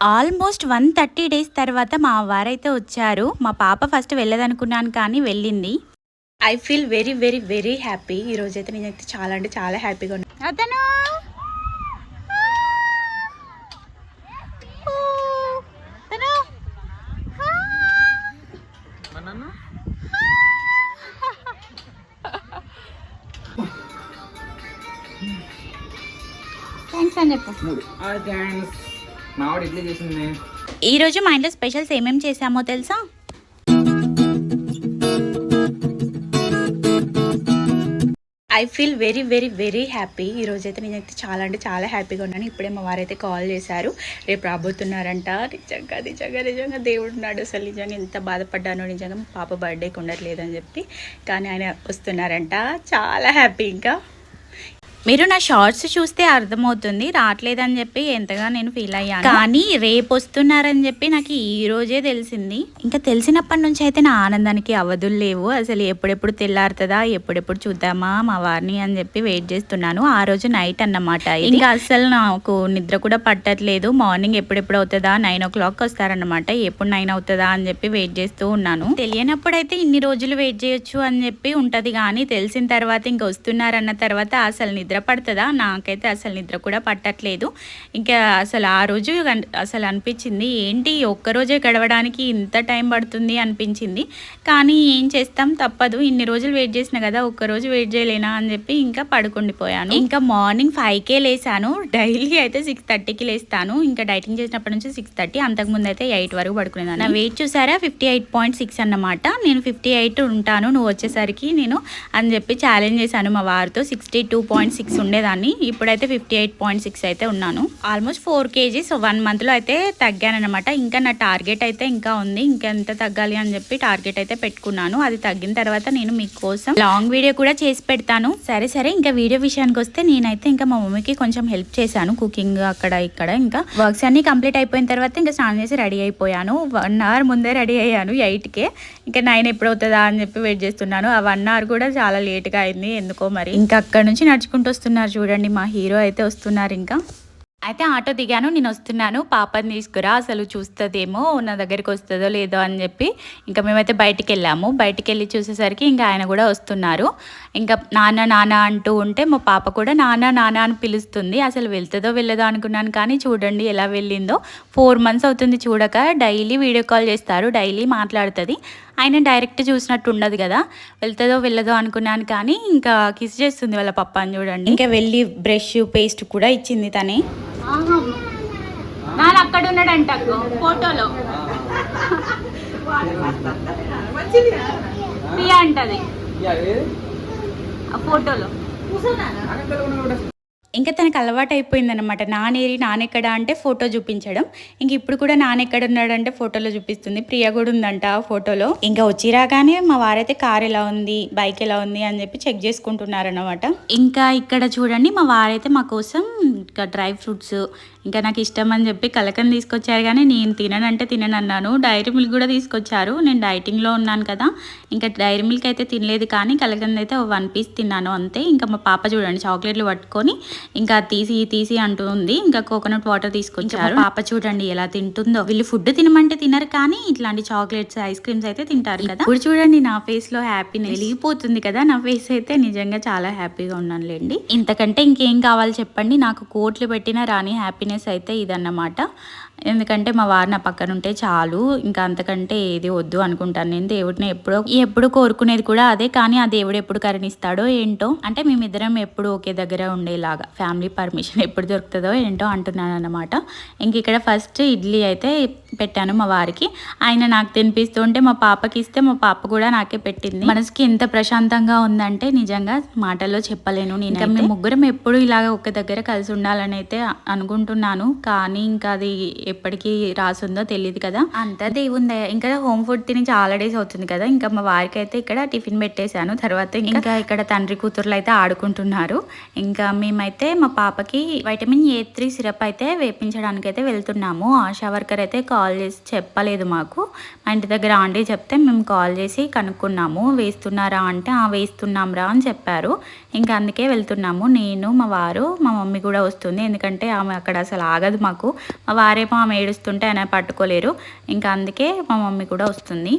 Almost 130 days తర్వాత మా వారైతే వచ్చారు. మా పాప ఫస్ట్ వెళ్ళదనుకున్నాను కానీ వెళ్ళింది. I feel very very very happy. ఈరోజైతే నేనైతే చాలా అంటే చాలా హ్యాపీగా ఉన్నాను. అతను థ్యాంక్స్ అని చెప్పు. ఈరోజు మా ఇంట్లో స్పెషల్స్ ఏమేమి చేసామో తెలుసా? I feel very very very happy. ఈరోజైతే నేనైతే చాలా అంటే చాలా హ్యాపీగా ఉన్నాను. ఇప్పుడే మా వారైతే కాల్ చేశారు, రేపు రాబోతున్నారంట. నిజంగా నిజంగా నిజంగా దేవుడు ఉన్నాడు. అసలు నిజంగా ఎంత బాధపడ్డానో, నిజంగా మా పాప బర్త్డేకి ఉండట్లేదని చెప్పి, కానీ ఆయన వస్తున్నారంట. చాలా హ్యాపీ. ఇంకా మీరు నా షార్ట్స్ చూస్తే అర్థమవుతుంది, రావట్లేదని చెప్పి ఎంతగా నేను ఫీల్ అయ్యాను. కానీ రేపు వస్తున్నారని చెప్పి నాకు ఈ రోజే తెలిసింది. ఇంకా తెలిసినప్పటి నుంచి అయితే నా ఆనందానికి అవధులు లేవు. అసలు ఎప్పుడెప్పుడు తెల్లారుతుందా, ఎప్పుడెప్పుడు చూద్దామా మా వారిని అని చెప్పి వెయిట్ చేస్తున్నాను. ఆ రోజు నైట్ అన్నమాట. ఇంకా అసలు నాకు నిద్ర కూడా పట్టట్లేదు. మార్నింగ్ ఎప్పుడెప్పుడు అవుతుందా, 9 o'clock వస్తారన్నమాట. ఎప్పుడు 9 అవుతుందా అని చెప్పి వెయిట్ చేస్తూ ఉన్నాను. తెలియనప్పుడైతే ఇన్ని రోజులు వెయిట్ చేయొచ్చు అని చెప్పి ఉంటది, కానీ తెలిసిన తర్వాత ఇంకా వస్తున్నారన్న తర్వాత అసలు నిద్ర పడుతుందా? నాకైతే అసలు నిద్ర కూడా పట్టట్లేదు. ఇంకా అసలు ఆ రోజు అసలు అనిపించింది, ఏంటి ఒక్కరోజే గడవడానికి ఇంత టైం పడుతుంది అనిపించింది. కానీ ఏం చేస్తాం, తప్పదు. ఇన్ని రోజులు వెయిట్ చేసిన కదా, ఒక్కరోజు వెయిట్ చేయలేనా అని చెప్పి ఇంకా పడుకుండిపోయాను. ఇంకా మార్నింగ్ 5కే లేసాను. డైలీ అయితే 6:30కి లేస్తాను. ఇంకా డైటింగ్ చేసినప్పటి నుంచి 6:30, అంతకుముందు అయితే 8 వరకు పడుకునేదాన్ని. నా వెయిట్ చూసారా, 58.6 అన్నమాట. నేను 58 ఉంటాను నువ్వు వచ్చేసరికి నేను అని చెప్పి ఛాలెంజ్ చేశాను మా వారితో. 62.6 ఉండేదాన్ని, ఇప్పుడైతే 58.6 అయితే ఉన్నాను. ఆల్మోస్ట్ 4 kgs 1 monthలో అయితే తగ్గానమాట. ఇంకా నా టార్గెట్ అయితే ఇంకా ఉంది, ఇంకెంత తగ్గాలి అని చెప్పి టార్గెట్ అయితే పెట్టుకున్నాను. అది తగ్గిన తర్వాత నేను మీకోసం లాంగ్ వీడియో కూడా చేసి పెడతాను. సరే ఇంకా వీడియో విషయానికి వస్తే, నేనైతే ఇంకా మా మమ్మీకి కొంచెం హెల్ప్ చేశాను కుకింగ్ అక్కడ ఇక్కడ. ఇంకా వర్క్స్ అన్ని కంప్లీట్ అయిపోయిన తర్వాత ఇంకా స్నానం చేసి రెడీ అయిపోయాను. 1 hour ముందే రెడీ అయ్యాను 8కే. ఇంకా 9 ఎప్పుడు అవుతుందా అని చెప్పి వెయిట్ చేస్తున్నాను. ఆ 1 hour కూడా చాలా లేట్గా అయింది ఎందుకో మరి. ఇంకా అక్కడ నుంచి నడుచుకుంటూ వస్తున్నారు చూడండి, మా హీరో అయితే వస్తున్నారు. ఇంకా అయితే ఆటో దిగాను, నేను వస్తున్నాను, పాపని తీసుకురా, అసలు చూస్తుందేమో, నా దగ్గరికి వస్తుందో లేదో అని చెప్పి ఇంకా మేమైతే బయటికి వెళ్ళాము. బయటికి వెళ్ళి చూసేసరికి ఇంకా ఆయన కూడా వస్తున్నారు. ఇంకా నాన్న నాన్న అంటూ ఉంటే మా పాప కూడా నాన్న నాన్న అని పిలుస్తుంది. అసలు వెళ్తుందో వెళ్ళదో అనుకున్నాను, కానీ చూడండి ఎలా వెళ్ళిందో. 4 months అవుతుంది చూడక. డైలీ వీడియో కాల్ చేస్తారు, డైలీ మాట్లాడుతుంది. ఆయన డైరెక్ట్ చూసినట్టు ఉండదు కదా, వెళ్తుందో వెళ్ళదో అనుకున్నాను, కానీ ఇంకా కిస్ చేస్తుంది వాళ్ళ పప్పని చూడండి. ఇంకా వెళ్ళి బ్రష్ పేస్ట్ కూడా ఇచ్చింది తనే. నాన్న అక్కడ ఉన్నాడంట ఫోటోలో, ప్రియా అంటది ఆ ఫోటోలో. ఇంకా తనకు అలవాటు అయిపోయిందనమాట. నానెక్కడ అంటే ఫోటో చూపించడం. ఇంక ఇప్పుడు కూడా నానెక్కడ ఉన్నాడంటే ఫోటోలో చూపిస్తుంది. ప్రియ కూడా ఉందంట ఆ ఫోటోలో. ఇంకా వచ్చి రాగానే మా వారైతే కార్ ఎలా ఉంది, బైక్ ఎలా ఉంది అని చెప్పి చెక్ చేసుకుంటున్నారనమాట. ఇంకా ఇక్కడ చూడండి, మా వారైతే మా కోసం ఇంకా డ్రై ఫ్రూట్స్, ఇంకా నాకు ఇష్టం అని చెప్పి కలకండ్ తీసుకొచ్చారు. కానీ నేను తినను అన్నాను. డైరీ మిల్క్ కూడా తీసుకొచ్చారు. నేను డైటింగ్లో ఉన్నాను కదా, ఇంకా డైరీ మిల్క్ అయితే తినలేదు, కానీ కలకండ్ అయితే 1 piece తిన్నాను అంతే. ఇంకా మా పాప చూడండి చాక్లెట్లు పట్టుకొని ఇంకా తీసి అంటూ ఉంది. ఇంకా కోకోనట్ వాటర్ తీసుకొచ్చారు. పాప చూడండి ఎలా తింటుందో. వీళ్ళు ఫుడ్ తినమంటే తినరు, కానీ ఇట్లాంటి చాక్లెట్స్, ఐస్ క్రీమ్స్ అయితే తింటారు కదా. ఇప్పుడు చూడండి నా ఫేస్ లో హ్యాపీనెస్ వెలిగిపోతుంది కదా. నా ఫేస్ అయితే నిజంగా చాలా హ్యాపీగా ఉన్నాను లేండి. ఇంతకంటే ఇంకేం కావాలి చెప్పండి. నాకు కోట్లు పెట్టినా రాని హ్యాపీనెస్ అయితే ఇదన్నమాట. ఎందుకంటే మా వారు నా పక్కన ఉంటే చాలు, ఇంకా అంతకంటే ఏది వద్దు అనుకుంటాను నేను. దేవుడిని ఎప్పుడు కోరుకునేది కూడా అదే, కానీ ఆ దేవుడు ఎప్పుడు కరుణిస్తాడో ఏంటో. అంటే మేమిద్దరం ఎప్పుడు ఒకే దగ్గర ఉండేలాగా, ఫ్యామిలీ పర్మిషన్ ఎప్పుడు దొరుకుతుందో ఏంటో అంటున్నాను అన్నమాట. ఇంక ఇక్కడ ఫస్ట్ ఇడ్లీ అయితే పెట్టాను మా వారికి. ఆయన నాకు తినిపిస్తుంటే మా పాపకి ఇస్తే మా పాప కూడా నాకే పెట్టింది. మనసుకి ఎంత ప్రశాంతంగా ఉందంటే నిజంగా మాటల్లో చెప్పలేను. నేను ఇంకా మేము ముగ్గురం ఎప్పుడు ఇలాగ ఒక దగ్గర కలిసి ఉండాలని అయితే అనుకుంటున్నాను, కానీ ఇంకా అది ఎప్పటికీ రాసుందో తెలియదు కదా. అంతా దేవుందే. ఇంకా హోమ్ ఫుడ్ తిని చాలా డేస్ అవుతుంది కదా. ఇంకా మా వారికి అయితే ఇక్కడ టిఫిన్ పెట్టేశాను. తర్వాత ఇంకా ఇక్కడ తండ్రి కూతుర్లు అయితే ఆడుకుంటున్నారు. ఇంకా మేమైతే మా పాపకి వైటమిన్ A3 సిరప్ అయితే వేపించడానికి అయితే వెళ్తున్నాము. ఆశా వర్కర్ అయితే కాల్ చేసి చెప్పలేదు మాకు. మా ఇంటి దగ్గర ఆంటీ చెప్తే మేము కాల్ చేసి కనుక్కున్నాము, వేస్తున్నారా అంటే వేస్తున్నాం రా అని చెప్పారు. ఇంకా అందుకే వెళ్తున్నాము. నేను, మా వారు, మా మమ్మీ కూడా వస్తుంది. ఎందుకంటే ఆమె అక్కడ అసలు ఆగదు మాకు. మా వారేమో ఆమె ఏడుస్తుంటే ఆయన పట్టుకోలేరు. ఇంకా అందుకే మా మమ్మీ కూడా వస్తుంది.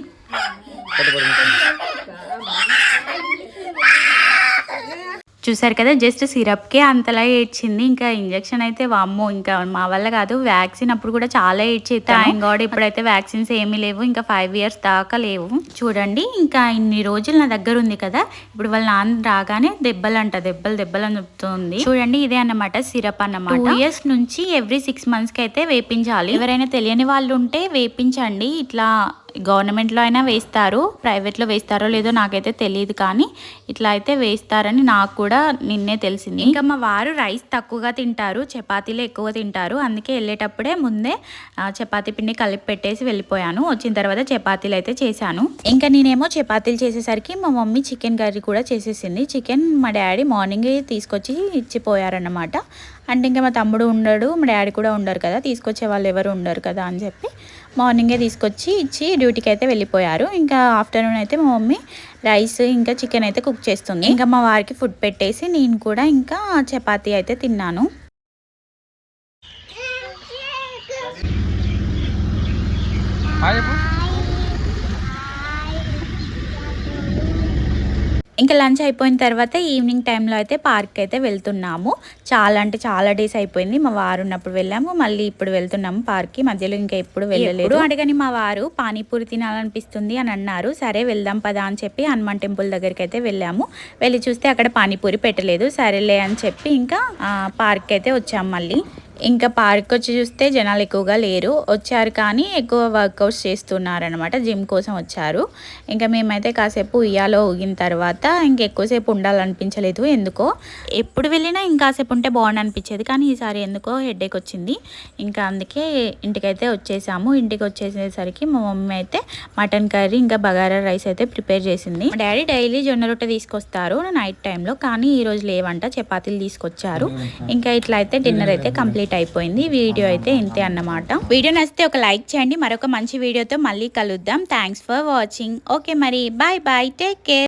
చూసారు కదా, జస్ట్ సిరప్కే అంతలా ఏడ్చింది. ఇంకా ఇంజెక్షన్ అయితే వామ్మో, ఇంకా మా వల్ల కాదు. వ్యాక్సిన్ అప్పుడు కూడా చాలా ఏడ్చేది. థ్యాంక్ గాడ్ ఇప్పుడైతే వ్యాక్సిన్స్ ఏమీ లేవు, ఇంకా 5 years దాకా లేవు. చూడండి, ఇంకా ఇన్ని రోజులు నా దగ్గర ఉంది కదా, ఇప్పుడు వాళ్ళ నాన్న రాగానే దెబ్బలు అని చెప్తుంది. చూడండి, ఇదే అన్నమాట సిరప్ అన్నమాట. 2 years నుంచి ఎవ్రీ 6 monthsకి అయితే వేపించాలి. ఎవరైనా తెలియని వాళ్ళు ఉంటే వేపించండి. ఇట్లా గవర్నమెంట్లో అయినా వేస్తారు, ప్రైవేట్లో వేస్తారో లేదో నాకైతే తెలియదు, కానీ ఇట్లా అయితే వేస్తారని నాకు కూడా నిన్నే తెలిసింది. ఇంకా మా వారు రైస్ తక్కువగా తింటారు, చపాతీలు ఎక్కువ తింటారు. అందుకే వెళ్ళేటప్పుడే ముందే చపాతీ పిండి కలిపి పెట్టేసి వెళ్ళిపోయాను. వచ్చిన తర్వాత చపాతీలు అయితే చేశాను. ఇంకా నేనేమో చపాతీలు చేసేసరికి మా మమ్మీ చికెన్ కర్రీ కూడా చేసేసింది. చికెన్ మా డాడీ మార్నింగ్ తీసుకొచ్చి ఇచ్చిపోయారన్నమాట. అంటే ఇంకా మా తమ్ముడు ఉండడు, మా డాడీ కూడా ఉండరు కదా, తీసుకొచ్చే వాళ్ళు ఎవరు ఉండరు కదా అని చెప్పి మార్నింగే తీసుకొచ్చి ఇచ్చి డ్యూటీకి అయితే వెళ్ళిపోయారు. ఇంకా ఆఫ్టర్నూన్ అయితే మా మమ్మీ రైస్ ఇంకా చికెన్ అయితే కుక్ చేస్తుంది. ఇంకా మా వారికి ఫుడ్ పెట్టేసి నేను కూడా ఇంకా చపాతీ అయితే తిన్నాను. ఇంకా లంచ్ అయిపోయిన తర్వాత ఈవినింగ్ టైంలో అయితే పార్క్ అయితే వెళ్తున్నాము. చాలా అంటే చాలా డేస్ అయిపోయింది. మా వారు ఉన్నప్పుడు వెళ్ళాము, మళ్ళీ ఇప్పుడు వెళ్తున్నాము పార్క్కి. మధ్యలో ఇంకా ఎప్పుడు వెళ్ళలేదు. అడగని మా వారు పానీపూరి తినాలనిపిస్తుంది అని అన్నారు. సరే వెళ్దాం పదా అని చెప్పి హనుమాన్ టెంపుల్ దగ్గరికి అయితే వెళ్ళాము. వెళ్ళి చూస్తే అక్కడ పానీపూరి పెట్టలేదు. సరేలే అని చెప్పి ఇంకా పార్క్ అయితే వచ్చాము. మళ్ళీ ఇంకా పార్క్ వచ్చి చూస్తే జనాలు ఎక్కువగా లేరు, వచ్చారు కానీ ఎక్కువ వర్కౌట్స్ చేస్తున్నారనమాట, జిమ్ కోసం వచ్చారు. ఇంకా మేమైతే కాసేపు ఉయ్యాలో ఊగిన తర్వాత ఇంకెక్కువసేపు ఉండాలనిపించలేదు ఎందుకో. ఎప్పుడు వెళ్ళినా ఇంకాసేపు ఉంటే బాగుండు అనిపించేది, కానీ ఈసారి ఎందుకో హెడేక్ వచ్చింది. ఇంకా అందుకే ఇంటికైతే వచ్చేసాము. ఇంటికి వచ్చేసేసరికి మా మమ్మీ అయితే మటన్ కర్రీ ఇంకా బగారా రైస్ అయితే ప్రిపేర్ చేసింది. మా డాడీ డైలీ జొన్న రొట్టె తీసుకొస్తారు నైట్ టైంలో, కానీ ఈరోజు లేవంట, చపాతీలు తీసుకొచ్చారు. ఇంకా ఇట్లా అయితే డిన్నర్ అయితే కంప్లీట్ అయిపోయింది. వీడియో అయితే ఇంతే అన్నమాట. వీడియో నచ్చితే ఒక లైక్ చేయండి. మరొక మంచి వీడియోతో మళ్ళీ కలుద్దాం. Thanks for watching. ఓకే మరి, బాయ్ బాయ్, టేక్ కేర్.